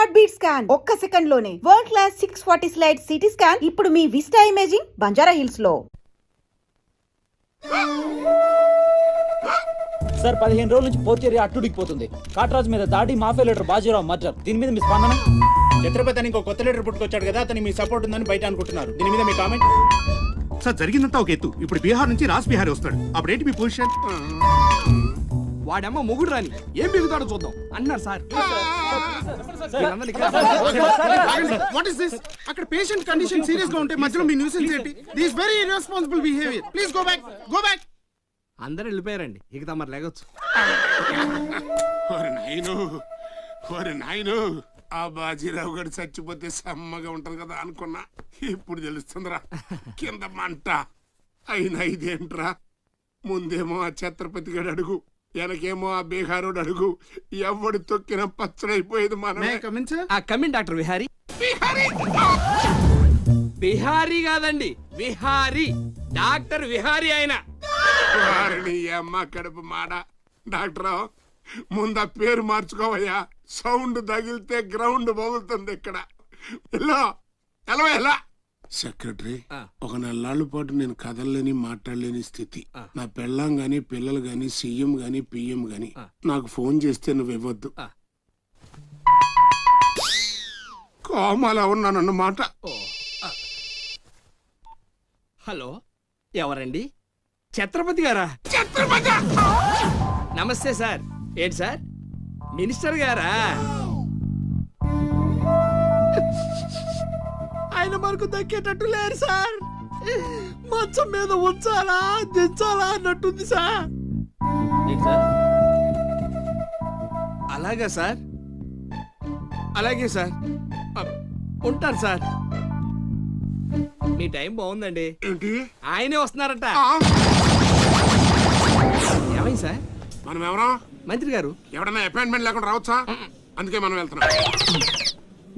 Heart beat scan ఒక్క second లోనే world class 640 slide CT scan ఇప్పుడు మీ విస్టా ఇమేజింగ్ బంజారా హిల్స్ లో. సార్ 15 రోజుల నుంచి పోర్చేరి అట్టుడికిపోతుంది. కాట్రాజ్ మీద దాడి, మాఫియా లీడర్ బాజీరావు మర్డర్. దీని మీద మీ స్పందన? ఛత్రపతి అని ఇంకో కొత్త లీడర్ పుట్టుకొచ్చాడు కదా, అతని మీ సపోర్ట్ ఉందని బయట అనుకుంటున్నారు. దీని మీద మీ కామెంట్? సార్ జరిగిందంతా ఒక ఎత్తు. ఇప్పుడు బీహార్ నుంచి రాజ్ బిహారీ వస్తాడు. అప్పుడేంటి మీ పొజిషన్? వాడమ్మ మొగుడు రాని ఏం బిగుతాడో చూద్దాం అన్నారు సార్. What is this? అక్కడ పేషెంట్ కండిషన్ సీరియస్ గా ఉంటే మధ్యలో మీ న్యూసెన్స్ ఏంటి? This very irresponsible behaviour. Please go back, go back. అందరూ వెళ్ళిపోయారండి, ఇక తమరు లేగొచ్చు. ఓరి నాయను, ఆ బాజీరావు గారు చచ్చిపోతే సమ్మగా ఉంటది కదా అనుకున్నా. ఇప్పుడు తెలుస్తుందిరా కింద మంట. అయినా ఇదేంట్రా, ముందేమో ఆ ఛత్రపతి గడు అడుగు, వెనకేమో ఆ బీహారోడు అడుగు. ఎవడు తొక్కిన పచ్చడైపోయేది మనమే. ఆ కమిన్ డాక్టర్ విహారీ. బిహారీ కాదండి, విహారీ. డాక్టర్ విహారీ ఆయన. వారిని అమ్మ కడుపు మాడ. డాక్టర్ ముందు ఆ పేరు మార్చుకోవయ్యా. సౌండ్ తగిలితే గ్రౌండ్ బగులుతుంది ఇక్కడ. ఎలా సెక్రటరీ, ఒక నెలల పాటు నేను కదలలేని మాట్లాడలేని స్థితి. నా పెళ్ళాం గాని పిల్లలు గాని సీఎం గాని పిఎం గాని నాకు ఫోన్ చేస్తే నువ్వు ఇవ్వద్దు. కోమాలా ఉన్నానన్నమాట. హలో, ఎవరండి? ఛత్రపతి గారా? నమస్తే సార్. ఏంటి సార్, మినిస్టర్ గారా? ఆయన మనకు దక్కేటట్టు లేరు సార్. మంచం మీద ఉంచాలా దించాలా అన్నట్టుంది సార్. అలాగా సార్, అలాగే సార్, ఉంటారు సార్. మీ టైం బాగుందండి. ఏంటి? ఆయనే వస్తున్నారట. ఏమైంది సార్? మనం ఎవరో మంత్రి గారు. ఎవడన్నా అపాయింట్మెంట్ లేకుండా రావచ్చా? అందుకే మనం వెళ్తున్నాం.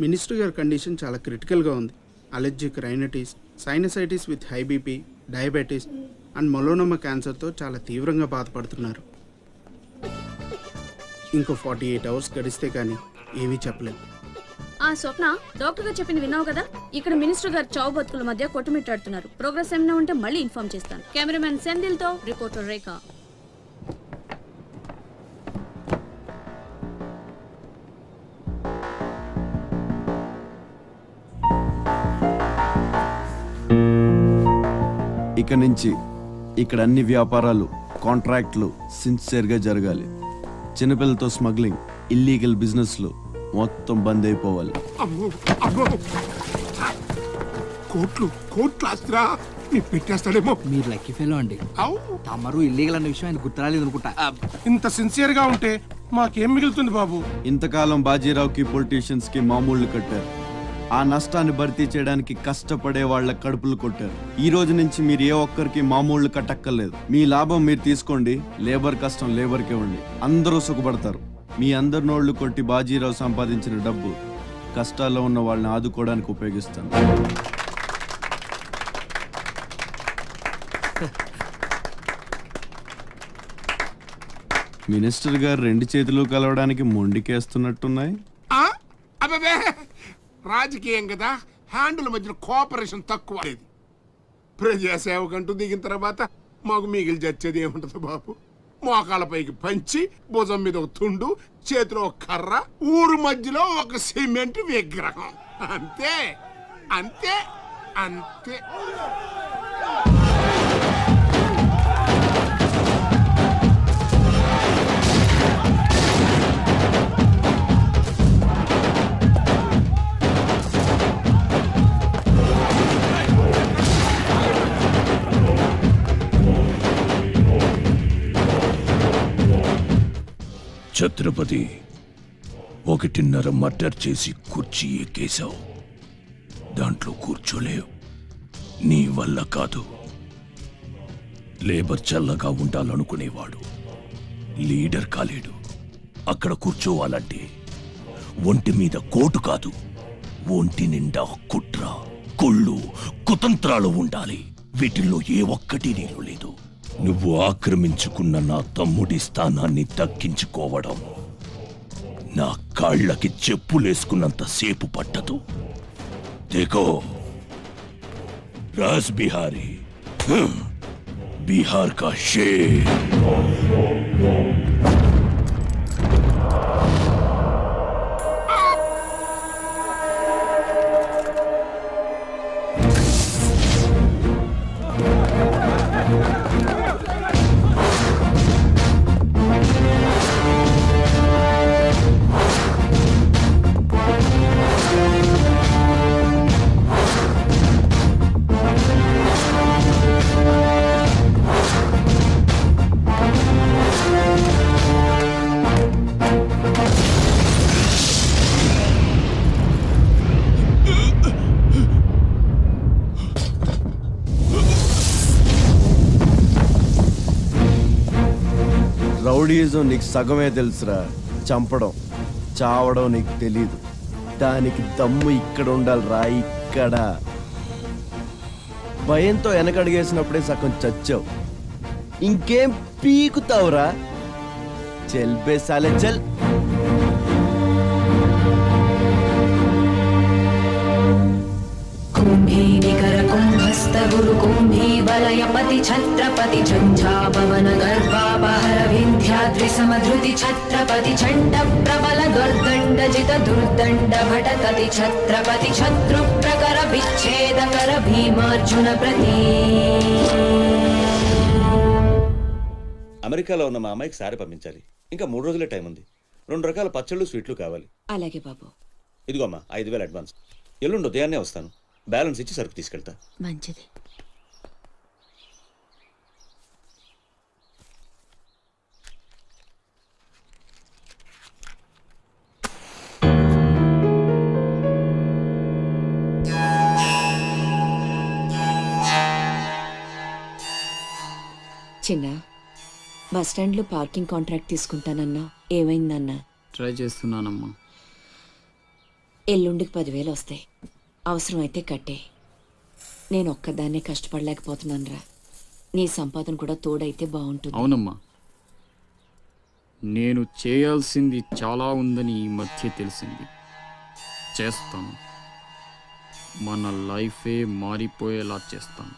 మినిస్టర్ గారి కండిషన్ చాలా క్రిటికల్గా ఉంది. Allergic rhinitis, sinusitis with high BP, diabetes and melanoma క్యాన్సర్తో చాలా తీవ్రంగా బాధపడుతున్నారు. ఇంకో 48 అవర్స్ గడిస్తే కానీ ఏమీ చెప్పలేము. ఆ స్వప్న, డాక్టర్ గారు చెప్పింది విన్నావు కదా? ఇక్కడ మినిస్టర్ గారు చావు బతుకుల మధ్య కొట్టుమిట్టాడుతున్నారు. ప్రోగ్రెస్ ఏమైనా ఉంటే మళ్ళీ ఇన్ఫార్మ్ చేస్తాను. కెమెరామెన్ సెంధిల్ తో రిపోర్టర్ రేఖ. ఇక నుంచి ఇక్కడ అన్ని వ్యాపారాలు, కాంట్రాక్ట్లు సిన్సియర్గా జరగాలి. చిన్నపిల్లలతో స్మగ్లింగ్, ఇల్లీగల్ బిజినెస్లు మొత్తం బంద్ అయిపోవాలి. కోట్లు ఆస్తిరా పెట్టేస్తాడేమో. మీరు లక్కీ ఫెలో అండి. తమరు ఇల్లీగల్ అన్న విషయం ఆయన గుర్తురాలేదు అనుకుంటా. ఇంత సిన్సియర్ గా ఉంటే మాకేం మిగులుతుంది బాబు? ఇంతకాలం బాజీరావుకి పొలిటీషియన్స్ కి మామూళ్లు కట్టారు. ఆ నష్టాన్ని భర్తీ చేయడానికి కష్టపడే వాళ్ళ కడుపులు కొట్టారు. ఈ రోజు నుంచి మీరు ఏ ఒక్కరికి మామూళ్లు కట్టక్కర్లేదు. మీ లాభం మీరు తీసుకోండి, లేబర్ కష్టం లేబర్కి ఇవ్వండి. అందరూ సుఖపడతారు. మీ అందరి నోళ్లు కొట్టి బాజీరావు సంపాదించిన డబ్బు కష్టాల్లో ఉన్న వాళ్ళని ఆదుకోవడానికి ఉపయోగిస్తాను. మినిస్టర్ గారు 2 చేతులు కలవడానికి మొండికేస్తున్నట్టున్నాయి. అబ్బే, రాజకీయం కదా, హ్యాండిల్ మధ్యన కోఆపరేషన్ తక్కువ. ప్రజాసేవకంటూ దిగిన తర్వాత మాకు మిగిలి చచ్చేది ఏముంటది బాబు? మోకాళ్ళ పైకి పంచి, భుజం మీద ఒక తుండు, చేతిలో ఒక కర్ర, ఊరు మధ్యలో ఒక సిమెంట్ విగ్రహం. అంతే అంతే అంతే. ఛత్రపతి, 1.5 మర్డర్ చేసి కుర్చీ ఎక్కేశావు. దాంట్లో కూర్చోలేవు. నీ వల్ల కాదు. లేబర్ చల్లగా ఉండాలనుకునేవాడు లీడర్ కాలేడు. అక్కడ కూర్చోవాలంటే ఒంటి మీద కోటు కాదు, ఒంటి నిండా కుట్ర, కుళ్ళు, కుతంత్రాలు ఉండాలి. వీటిల్లో ఏ ఒక్కటి నీలో లేదు. నువ్వు ఆక్రమించుకున్న నా తమ్ముడి స్థానాన్ని దక్కించుకోవడం నా కాళ్ళకి చెప్పులేసుకున్నంత సేపు పట్టదు. దేకో రాజ్ బిహారీ, బిహార్ కా షేర్. రౌడీజం నీకు సగమే తెలుసురా. చంపడం చావడం నీకు తెలీదు. దానికి దమ్ము ఇక్కడ ఉండాలిరా, ఇక్కడ. భయంతో వెనకడిగేసినప్పుడే సగం చచ్చావు. ఇంకేం పీకుతావురా? చల్ బే సాలే చల్. కుంభీనికర కుంభస్థ గురు కుంభీ వలయపతి ఛత్రపతి ఝంఝాపవన గర్వాపహర వింధ్యాద్రి సమధృతి ఛత్రపతి చండ ప్రబల దుర్దండ జిత దుర్దండ భటకతి ఛత్రపతి శత్రు ప్రకర విచ్ఛేదకర భీమార్జున ప్రతి. అమెరికాలో ఉన్న మా అమ్మాయికి సారి పంపించాలి. ఇంకా 3 రోజులే టైం ఉంది. 2 రకాల పచ్చళ్ళు స్వీట్లు కావాలి. అలాగే బాబు. ఇదిగో అమ్మా 5,000 అడ్వాన్స్. ఎల్లుండి ఉదయాన్నే వస్తాను. బ్యాలెన్స్ ఇచ్చి సరుకు తీసుకెళ్తా. మంచిది. చిన్న బస్ స్టాండ్లో పార్కింగ్ కాంట్రాక్ట్ తీసుకుంటానన్నా, ఏమైందన్నా? ట్రై చేస్తున్నానమ్మా. ఎల్లుండికి 10,000 వస్తాయి. అవసరమైతే కట్టే. నేను ఒక్కదాన్నే కష్టపడలేకపోతున్నాను రా. నీ సంపాదన కూడా తోడైతే బాగుంటుంది. అవునమ్మా, నేను చేయాల్సింది చాలా ఉందని ఈ మధ్య తెలిసింది. చేస్తాను. మన లైఫే మారిపోయేలా చేస్తాను.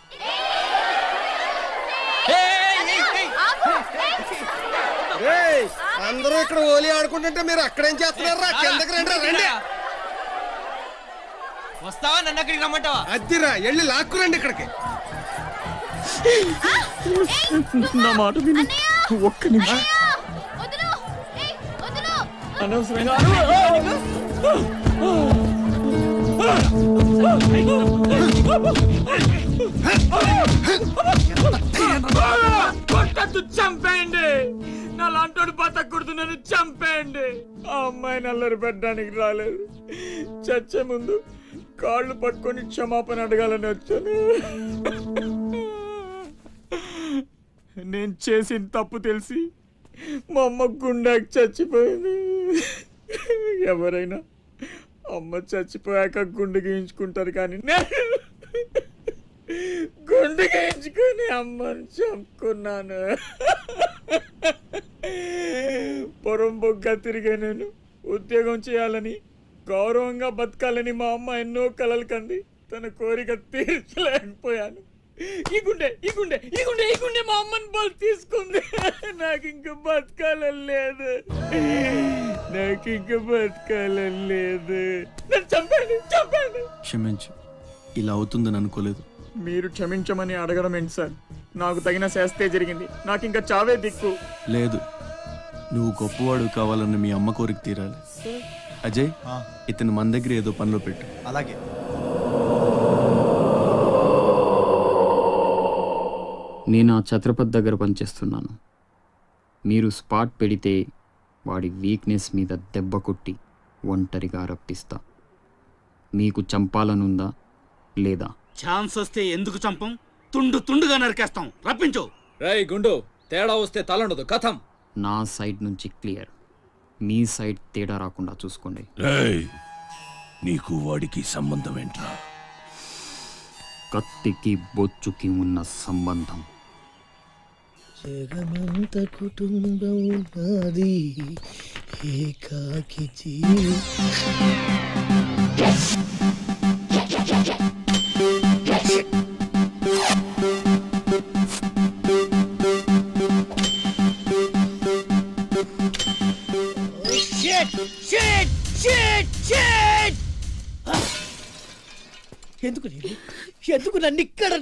అందరూ ఇక్కడ హోలీ ఆడుకుంటుంటే మీరు అక్కడేం చేస్తున్నారా? కిందకి రండి, రండి. వస్తావా? నన్ను అక్కడికి రమ్మంటావా? అద్దిరా, వెళ్ళి లాక్కురండి ఇక్కడికి. నా మాట విను. ఒక్క నిమిషం. అనవసరంగా కొట్టద్దు, చంపేయండి. నా లాంటోడు బతకూడదు, నన్ను చంపేయండి. ఆ అమ్మాయి నల్లరి పెట్టడానికి రాలేదు. చచ్చే ముందు కాళ్ళు పట్టుకొని క్షమాపణ అడగాలని వచ్చాను. నేను చేసిన తప్పు తెలిసి మా అమ్మ గుండెకి చచ్చిపోయింది. ఎవరైనా అమ్మ చచ్చిపోయాక గుండె గీయించుకుంటారు, కానీ గుండె గీయించుకొని అమ్మని చంపుకున్నాను. పొరం బొగ్గా తిరిగా నేను. ఉద్యోగం చేయాలని, గౌరవంగా బతకాలని మా అమ్మ ఎన్నో కలలు కంది. తన కోరిక తీర్చలేకపోయాను. ఈ గుండె ఈ గుండె ఈ గుండె ఈ గుండె మా అమ్మని బలి తీసుకుంది. నాకు ఇంక బతకాలని లేదు, నాకు ఇంక బతకాలని లేదు. నన్ను చంపండి, చంపండి. క్షమించు, ఇలా అవుతుందని అనుకోలేదు. మీరు క్షమించమని అడగడం ఏంటి సార్? నాకు తగిన శాస్తే జరిగింది. నాకు ఇంకా చావే దిక్కు. లేదు, నువ్వు గొప్పవాడు కావాలని మీ అమ్మ కోరిక తీరాలి. అజయ్, ఇతను మన దగ్గర ఏదో పనిలో పెట్టు. అలాగే. నేను ఆ ఛత్రపతి దగ్గర పనిచేస్తున్నాను. మీరు స్పాట్ పెడితే వాడి వీక్నెస్ మీద దెబ్బ కొట్టి ఒంటరిగా రప్పిస్తా. మీకు చంపాలనుందా లేదా? ఛాన్స్ వస్తే ఎందుకు చంపం? తుండు తుండుగా నరికేస్తాం. రప్పించు. రై గుండు, తేడా వస్తే తలండదు. కథం. నా సైడ్ నుంచి క్లియర్. మీ సైడ్ తేడా రాకుండా చూసుకోండి. రేయ్, నీకు వాడికి సంబంధం ఏంట్రా? కత్తికి బొచ్చుకి ఉన్న సంబంధం. జగమంత కుటుంబం నాది, ఏకాకి ఎందుకు నేను ఎందుకు నన్ను ఇక్కడ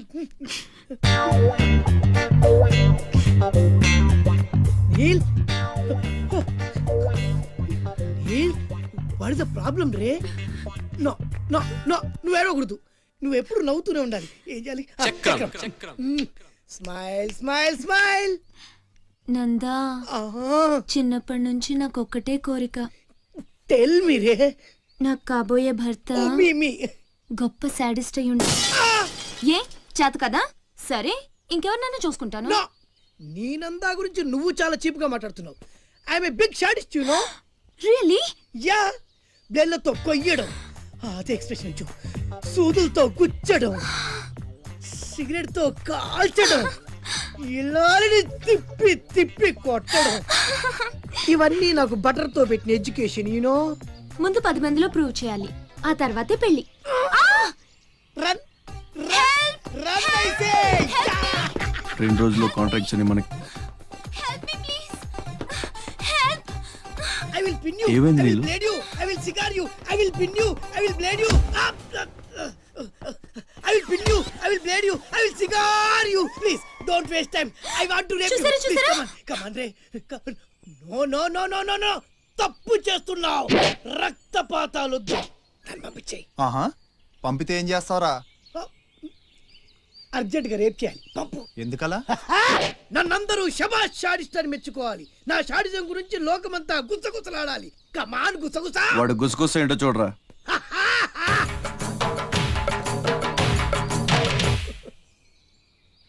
Neel Neel what is the problem రే నో నో నో నువ్వు ఏడవకూడదు నువ్వు ఎప్పుడు నవ్వుతూనే ఉండాలి ఏం చేయాలి స్మైల్ స్మైల్ స్మైల్ నందా చిన్నప్పటి నుంచి నాకు ఒక్కటే కోరిక టెల్ మీ రే నాకు కాబోయే భర్త మీ గొప్ప సాడిస్ట్ అయి ఉండాలి ఏ చేత కదా సరే ఇంకెవరినైనా చూసుకుంటాను నీ నందా గురించి నువ్వు చాలా చీప్ గా మాట్లాడుతున్నావు I'm a big sadist you know really yeah బ్లేడ్లతో కొయ్యడం అదే ఎక్స్ప్రెషన్ ఇచ్చు సూదులతో గుచ్చడం సిగరెట్ తో కాల్చడం ఇలాని తిప్పి తిప్పి కొట్టడం ఇవన్నీ నాకు బటర్ తో పెట్టిన ఎడ్యుకేషన్ యూనో ముందు 10 మందిలో ప్రూవ్ చేయాలి ఆ తర్వాతే పెళ్లి run run run I say 2 రోజుల్లో కాంట్రాక్ట్స్ అని మనకి I will pin you. Even I will Neelu? blade you. I will cigar you. I will pin you. I will blade you. I will pin you. I will blade you. I will cigar you. Please don't waste time. I want to rape you. Please come on, Ray. No. తప్పు చేస్తున్నావు. రక్తపాతాలు వద్దు. నన్ను పంపించేయి. పంపితే ఏం చేస్తావురా? Urgent గా rape చేయాలి. పంపు. ఎందుకలా? నన్నందరూ శబాష్ షాడిస్ట్ అని మెచ్చుకోవాలి. నా షాడిజం గురించి లోకమంతా గుసగుసలాడాలి. కమాన్ గుసగుసా. వాడు గుసగుస ఏంటో చూడరా.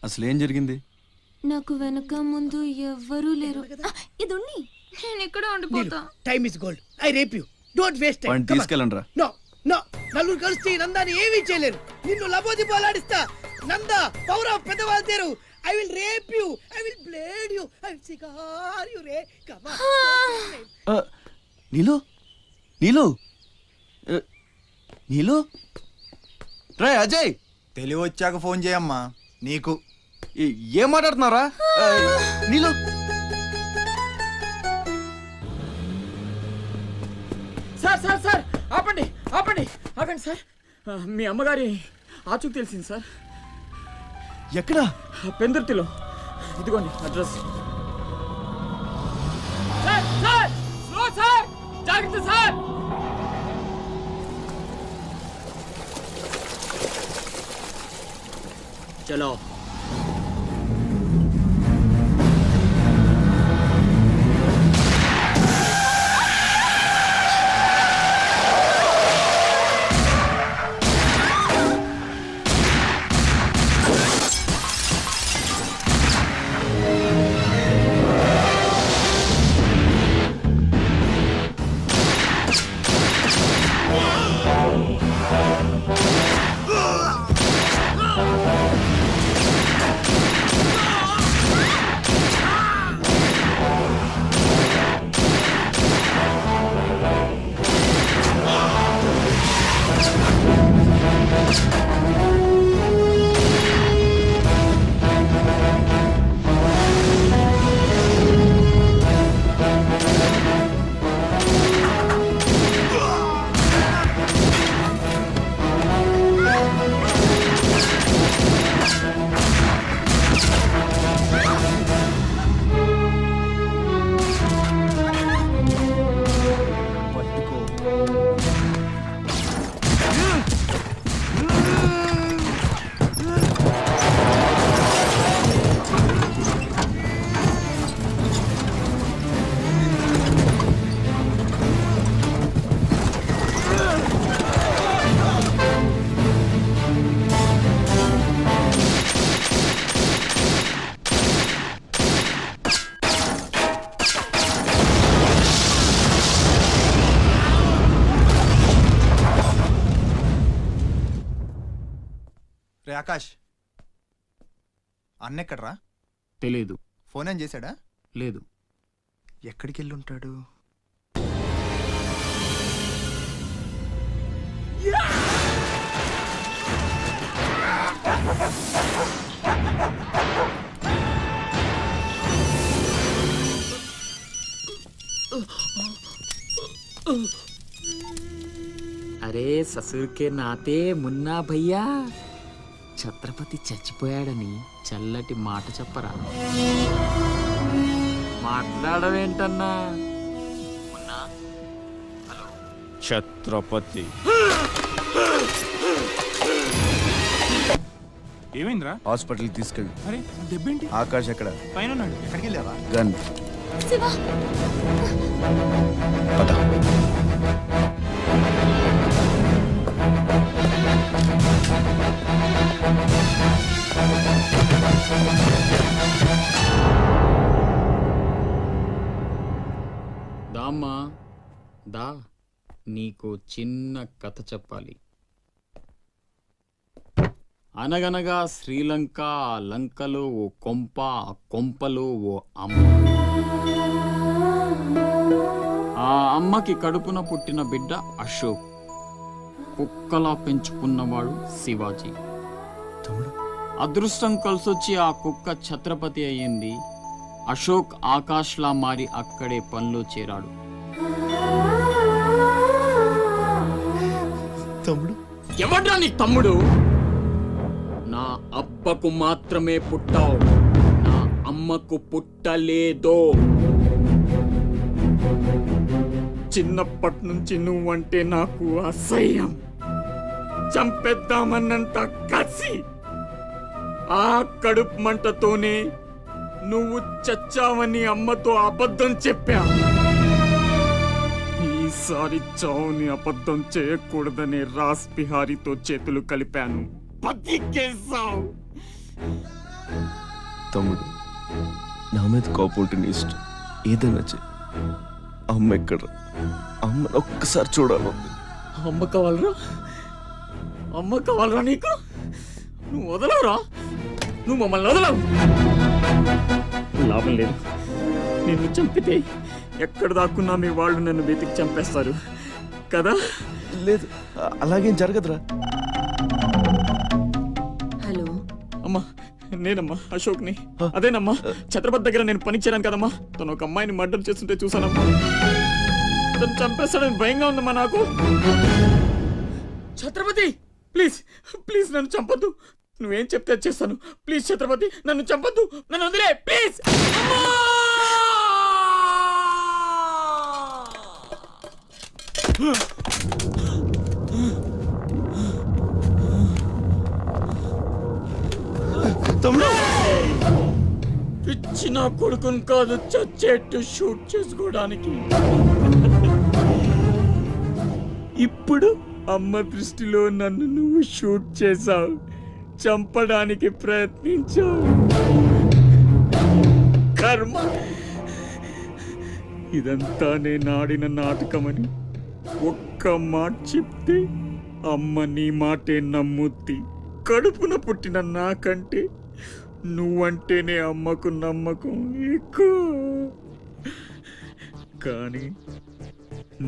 అసలు ఏం జరిగింది? నాకు వెనక ముందు ఎవ్వరూ లేరు. ఇది ఉన్ని నేను ఇక్కడ ఉండిపోతా. Time is gold. I rape you. Don't waste time. వాడిని తీసుకెళ్ళండి రా. నో నలుగురు కలిసి నందాని ఏమీ చేయలేరు. నిన్ను లబోది పోలాడిస్తా. నందా పవర్ ఆఫ్ పెద్దవాళ్ళు తేరు. I will rape you. I will blade you. I will cigar you రే. Come on. నీలు రే అజయ్, తెలివి వచ్చాక ఫోన్ చేయమ్మా. నీకు ఏం మాట్లాడుతున్నారా? నీలు సార్ ఆపండి సార్. మీ అమ్మగారి ఆచూకు తెలిసింది సార్. ఎక్కడ? పెందుర్తిలో. ఇదిగోండి అడ్రస్. సార్ జాగ్రత్త సార్. చలో. రే ఆకాష్, అన్నెక్కడ్రా? తెలియదు. ఫోన్ ఏం చేశాడా? లేదు. ఎక్కడికి వెళ్ళి ఉంటాడు? అరే ససూర్కే నాతే మున్నా భయ్యా, ఛత్రపతి చచ్చిపోయాడని చల్లటి మాట చెప్పరా. మాట్లాడవేంటన్నా? ఛత్రపతి ఏమైందిరా? హాస్పిటల్ తీసుకెళ్ళి. అరే దెబ్బేంటి? ఆకాష్ ఎక్కడ? పైన ఉన్నాడు. ఎక్కడికి వెళ్ళావా? గన్. పద. దామ్మా దా, నీకు చిన్న కథ చెప్పాలి. అనగనగా శ్రీలంక, ఆ లంకలో ఓ కొంప, ఆ కొంపలో ఓ అమ్మ. ఆ అమ్మకి కడుపున పుట్టిన బిడ్డ అశోక్. కుక్కలా పెంచుకున్నవాడు శివాజీ. అదృష్టం కలిసొచ్చి ఆ కుక్క ఛత్రపతి అయ్యింది. అశోక్ ఆకాష్లా మారి అక్కడే పనిలో చేరాడు. తమ్ముడు ఎవడ్రా నీ తమ్ముడు? నా అబ్బకు మాత్రమే పుట్టావు, నా అమ్మకు పుట్టలేదో. చిన్నప్పటి నుంచి నువ్వంటే నాకు అసహ్యం, చంపేద్దామన్నంత కసి. ఆ కడుపు మంటతోనే నువ్వు చచ్చావని అమ్మతో అబద్ధం చెప్పా. ఈసారి చావుని అబద్ధం చేయకూడదని రాస్ బిహారీతో చేతులు కలిపాను. బతికేశావు. తమ్ముడు, నా మీద కోపం ఉంటే నీ ఇష్టం, ఏదైనా చెయ్యి. అమ్మ ఎక్కడ? అమ్మని ఒక్కసారి చూడాలి. అమ్మ కావాలరా? అమ్మ కావాలరా నీకు? నువ్వు వదలవురా, నువ్వు మమ్మల్ని వదలవు. లాభం లేదు, నిన్ను చంపితే ఎక్కడ దాక్కున్నా మీ వాళ్ళు నన్ను వెతికి చంపేస్తారు కదా. లేదు, అలాగేం జరగదురా. హలో అమ్మా, నేనమ్మా అశోక్ని. అదేనమ్మా ఛత్రపతి దగ్గర నేను పనిచేయను కదమ్మా. తను ఒక అమ్మాయిని మర్డర్ చేస్తుంటే చూసానమ్మా. తను చంపేస్తాడని భయంగా ఉందమ్మా నాకు. ఛత్రపతి ప్లీజ్ ప్లీజ్ నన్ను చంపొద్దు. నువ్వేం చెప్తే చేస్తాను. ప్లీజ్ ఛత్రపతి నన్ను చంపొద్దు, నన్ను వదిలే ప్లీజ్. పిచ్చిన కొడుకుని కాదు చచ్చేట్టు షూట్ చేసుకోవడానికి. ఇప్పుడు అమ్మ దృష్టిలో నన్ను నువ్వు షూట్ చేశావు, చంపడానికి ప్రయత్నించావు. కర్మ. ఇదంతా నేను ఆడిన నాటకమని ఒక్క మాట చెప్తే అమ్మ నీ మాటే నమ్ముద్ది. కడుపున పుట్టిన నాకంటే నువ్వంటేనే అమ్మకు నమ్మకం ఎక్కువ. కానీ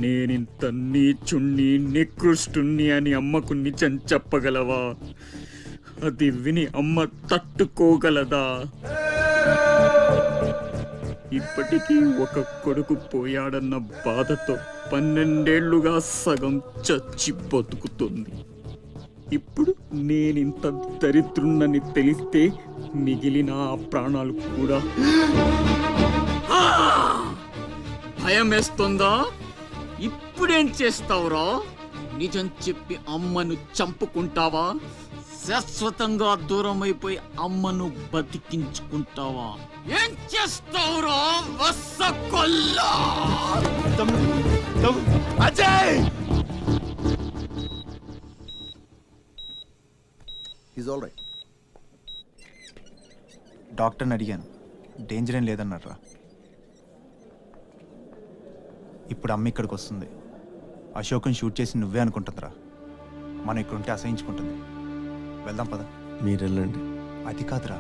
నేనింత నీచుణ్ణి నికృష్టుణ్ణి అని అమ్మకు నిజం చెప్పగలవా? అది విని అమ్మ తట్టుకోగలదా? ఇప్పటికీ ఒక కొడుకు పోయాడన్న బాధతో 12 ఏళ్లుగా సగం చచ్చి బతుకుతుంది. ఇప్పుడు నేనింత దరిద్రున్నని తెలిస్తే మిగిలిన ఆ ప్రాణాలు కూడా భయం వేస్తుందా? ఇప్పుడేం చేస్తావురా? నిజం చెప్పి అమ్మను చంపుకుంటావా? శాశ్వతంగా దూరం అయిపోయి అమ్మను బతికించుకుంటావా? ఏం చేస్తావురా వస్సకొల్లా? అజయ్! Is all right. డాక్టర్ని అడిగాను, డేంజర్ ఏం లేదన్నారా. ఇప్పుడు అమ్మ ఇక్కడికి వస్తుంది. అశోక్ని షూట్ చేసి నువ్వే అనుకుంటుందిరా. మనం ఇక్కడ ఉంటే అసహించుకుంటుంది. వెళ్దాం పద. మీరు వెళ్ళండి. అది కాదురా,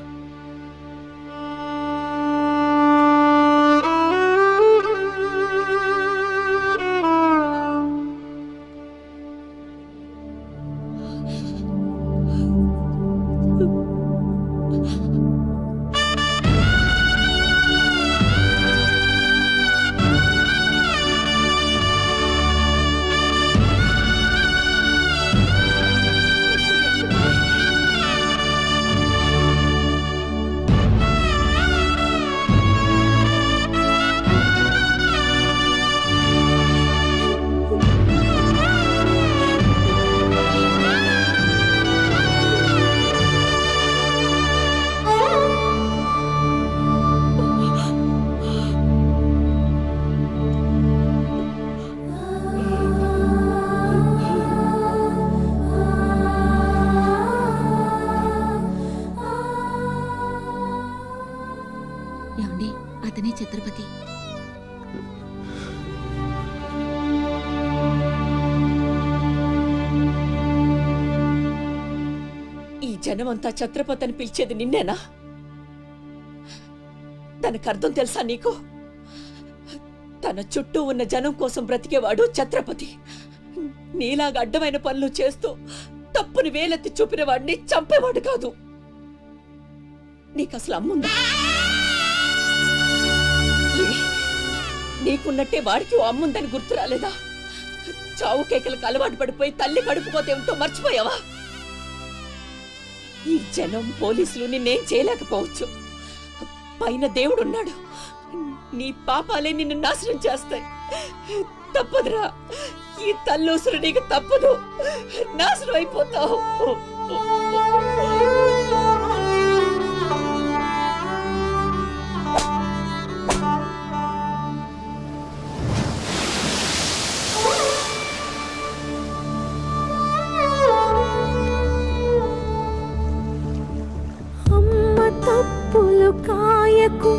జనమంతా ఛత్రపతి అని పిలిచేది నిన్నేనా? దానికి అర్థం తెలుసా నీకు? తన చుట్టూ ఉన్న జనం కోసం బ్రతికేవాడు ఛత్రపతి. నీలాగా అడ్డమైన పనులు చేస్తూ తప్పుని వేలెత్తి చూపిన వాడిని చంపేవాడు కాదు. నీకు అసలు అమ్ముందా? నీకున్నట్టే వాడికి ఓ అమ్ముందని గుర్తు రాలేదా? చావు కేకలకు అలవాటు పడిపోయి తల్లి కడుపుకోతే ఏమిటో మర్చిపోయావా? ఈ జనం పోలీసులు నిన్నేం చేయలేకపోవచ్చు. పైన దేవుడున్నాడు. నీ పాపాలే నిన్ను నాశనం చేస్తాయి. తప్పదురా, ఈ తల్లూసులు నీకు తప్పదు. నాశనం అయిపోతావు. తప్పులు కాయకు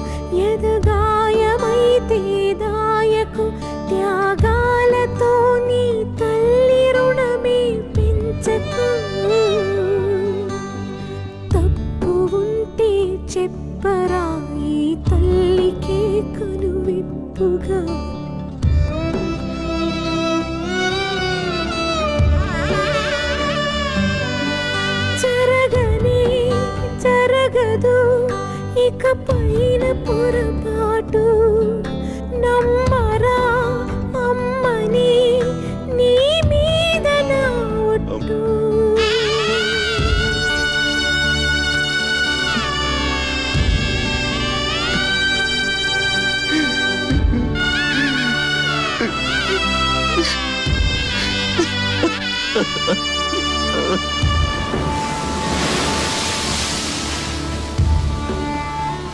ఎదగాయమైతే దాయకు త్యాగాలతో నీ తల్లి రుణమే పెంచకు. తప్పు ఉంటే చెప్పరా ఈ తల్లికే కనువిప్పుగా. జరగదు ఇక పైన పొరపాటు. నమ్మరా అమ్మని నీ మీద నా ఒట్టు.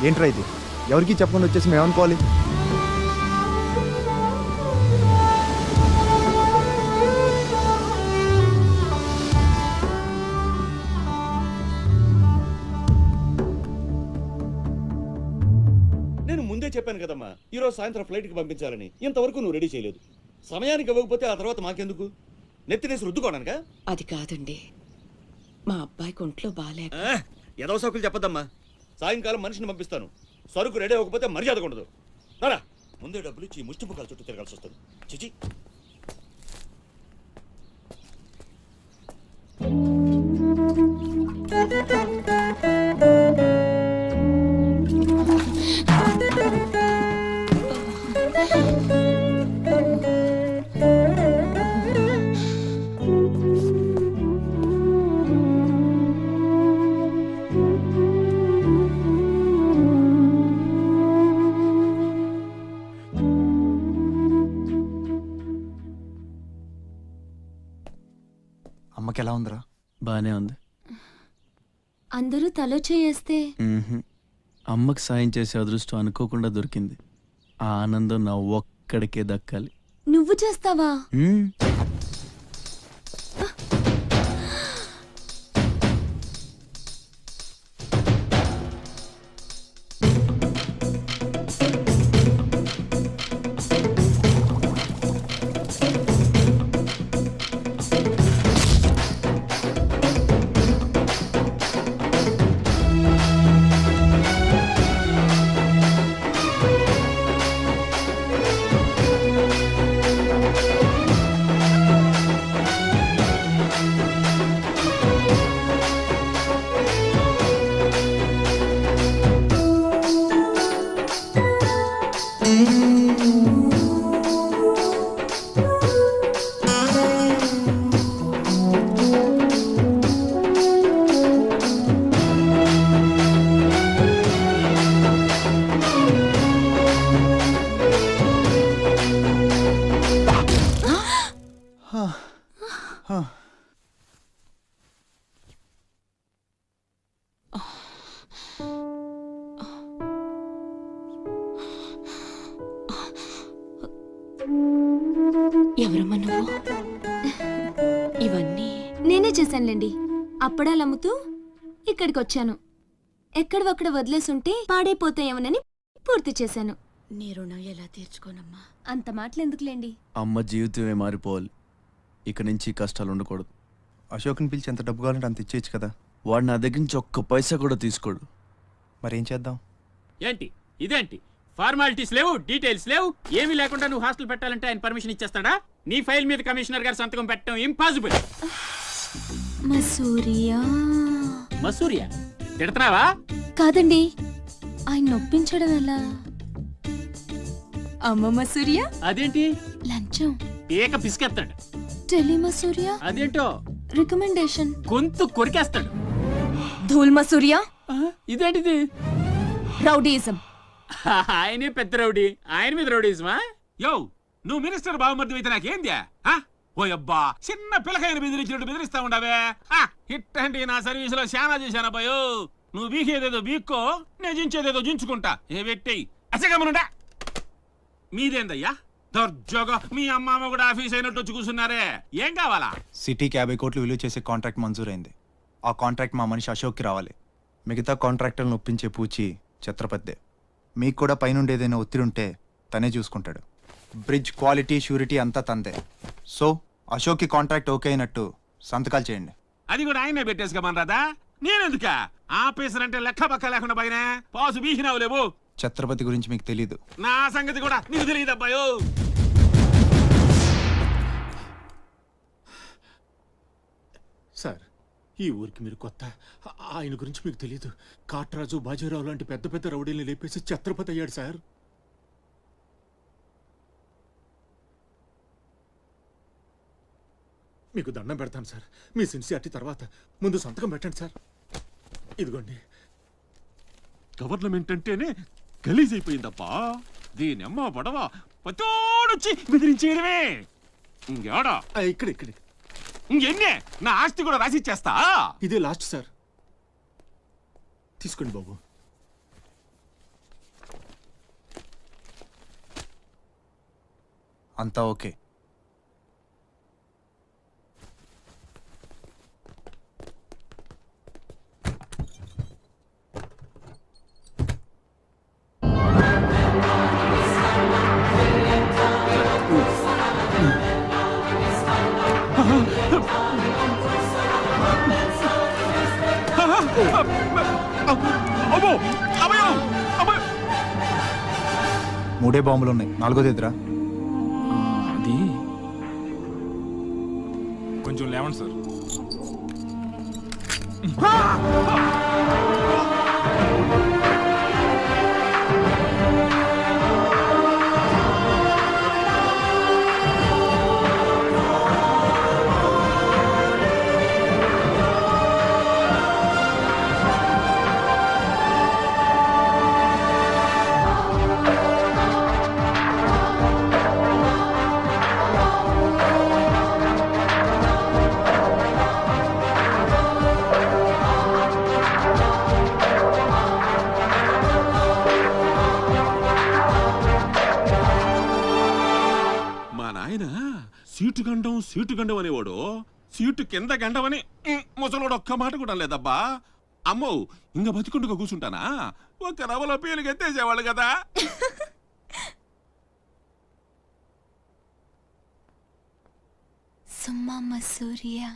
ఏంట్రా ఇది? ఎవరికి చెప్పకుండా వచ్చేసి మేమనుకోవాలి? నేను ముందే చెప్పాను కదమ్మా, ఈరోజు సాయంత్రం ఫ్లైట్కి పంపించాలని. ఇంతవరకు నువ్వు రెడీ చేయలేదు. సమయానికి ఇవ్వకపోతే ఆ తర్వాత మాకెందుకు? నెత్తినేసి రుద్దుకోవడానికా? అది కాదండి, మా అబ్బాయికి ఒంట్లో బాగాలేక. ఏదో సౌకులు చెప్పద్దమ్మా. సాయంకాలం మనిషిని పంపిస్తాను. సరుకు రెడీ అవ్వకపోతే మర్యాద ఉండదు. రారా, ముందే డబ్బులు ఇచ్చి ముష్టి ముఖాల చుట్టూ తిరగాల్సి వస్తుంది. చిచి. అమ్మకి ఎలా ఉందిరా? బానే ఉంది. అందరూ తలో చేస్తే అమ్మకి సాయం చేసే అదృష్టం అనుకోకుండా దొరికింది. ఆ ఆనందం నా ఒక్కడికే దక్కాలి. నువ్వు చేస్తావా? ఎవరమ్మా నువ్వు? ఇవన్నీ నేనే చేశానులేండి. అప్పడాలు అమ్ముతూ ఇక్కడికి వచ్చాను. ఎక్కడొక్కడ వదిలేసుంటే పాడైపోతాయేమోనని పూర్తి చేశాను. నీ రుణం ఎలా తీర్చుకోనమ్మా? అంత మాటలెందుకులేండి. అమ్మ జీవితమే మారిపోవాలి. ఇక నుంచి కష్టాలు ఉండకూడదు. అశోక్ని పిలిచి ఎంత డబ్బు కావాలంటే అంత ఇచ్చేయచ్చు కదా. వాడు నా దగ్గర నుంచి ఒక్క పైసా కూడా తీసుకోడు. మరేం చేద్దాం? ఏంటి ఇదేంటి ఫార్మాలిటీస్ లేవు, డీటెయిల్స్ లేవు, ఏమీ లేకుండా నువ్వు హాస్టల్ పెట్టాలంటే ఆయన పర్మిషన్ ఇచ్చేస్తాడా? నీ ఫైల్ మీద కమిషనర్ గారు సంతకం పెట్టడం ఇంపాసిబుల్. మసూరియా మసూరియా తిడుతున్నావా? కాదండి, ఆయన నొప్పించడం ఎలా? అమ్మ మసూరియా అదేంటి? లంచం. ఏక పిసికేస్తాడు. టెలి మసూరియా అదేంటో రికమెండేషన్. గొంతు కొరికేస్తాడు. ధూల్ మసూరియా ఇదేంటిది? రౌడీయిజం. ఆయనే పెద్ద రౌడీ, ఆయన మీద రౌడీజమా? యో నువ్వు మినిస్టర్ బావమర్ది అయితే నాకేంద్యా? ఓ అబ్బా చిన్న పిల్లకాయని బెదిరించినట్టు బెదిరిస్తా ఉండవే. ఇట్టండి నా సర్వీసులో శానా చేశానబ్బాయో. నువ్వు బీకేదేదో బీక్కో, నేను జించేదేదో జించుకుంటా. ఏ పెట్టేయి అసగమనుండా. మీదేందయ్యా దర్జోగా మీ అమ్మ కూడా ఆఫీస్ అయినట్టు వచ్చి కూర్చున్నారే, ఏం కావాలా? సిటీకి 50 కోట్లు విలువ చేసే కాంట్రాక్ట్ మంజూరైంది. ఆ కాంట్రాక్ట్ మా మనిషి అశోక్కి రావాలి. మిగతా కాంట్రాక్టర్లను ఒప్పించే పూచి ఛత్రపతిదే. మీకు కూడా పైనుండి ఏదైనా ఒత్తిడి ఉంటే తనే చూసుకుంటాడు. బ్రిడ్జ్ క్వాలిటీ షూరిటీ అంతా తందే. సో అశోక్కి కాంట్రాక్ట్ ఓకే అయినట్టు సంతకాలు చేయండి. అది కూడా ఆయనే పెట్టేసుకోమనరాదా? నేనెందుక ఆఫీసర్ అంటే లెక్క పక్క లేకుండా పైన పాసు బీసినావు లేవు. ఛత్రపతి గురించి మీకు తెలీదు. నా సంగతి కూడా నీకు తెలియదు అబ్బాయో. సార్, ఈ ఊరికి మీరు కొత్త, ఆయన గురించి మీకు తెలియదు. కాట్రాజు, బాజీరావు లాంటి పెద్ద పెద్ద రౌడీల్ని లేపేసి ఛత్రపతి అయ్యాడు సార్. మీకు దండం పెడతాను సార్, మీ సిన్సియారిటీ తర్వాత. ముందు సంతకం పెట్టండి సార్. ఇదిగోండి. గవర్నమెంట్ అంటేనే గలీజ్ అయిపోయిందప్పా. దీనమ్మ పడవ పతోడొచ్చి బెదిరించేయడమే. ఇంకేడా ఇక్కడ ఇక్కడ ఇంకెన్నే నా ఆస్తి కూడా రాసిచ్చేస్తా. ఇదే లాస్ట్ సార్, తీసుకోండి బాబు. అంతా ఓకే. మూడే బాంబులు ఉన్నాయి, నాలుగోది ఎదురా. అది కొంచెం లేవండి సార్. సీటు గండం అనేవాడు సీటు కింద గండమని ముసలోడు ఒక్క మాట కూడా లేదబ్బా. అమ్మో ఇంకా బతికుండగా కూర్చుంటానా? ఒక రవలో పేలుగా ఎత్తేసేవాళ్ళు కదా. సుమ్మా మసూరియా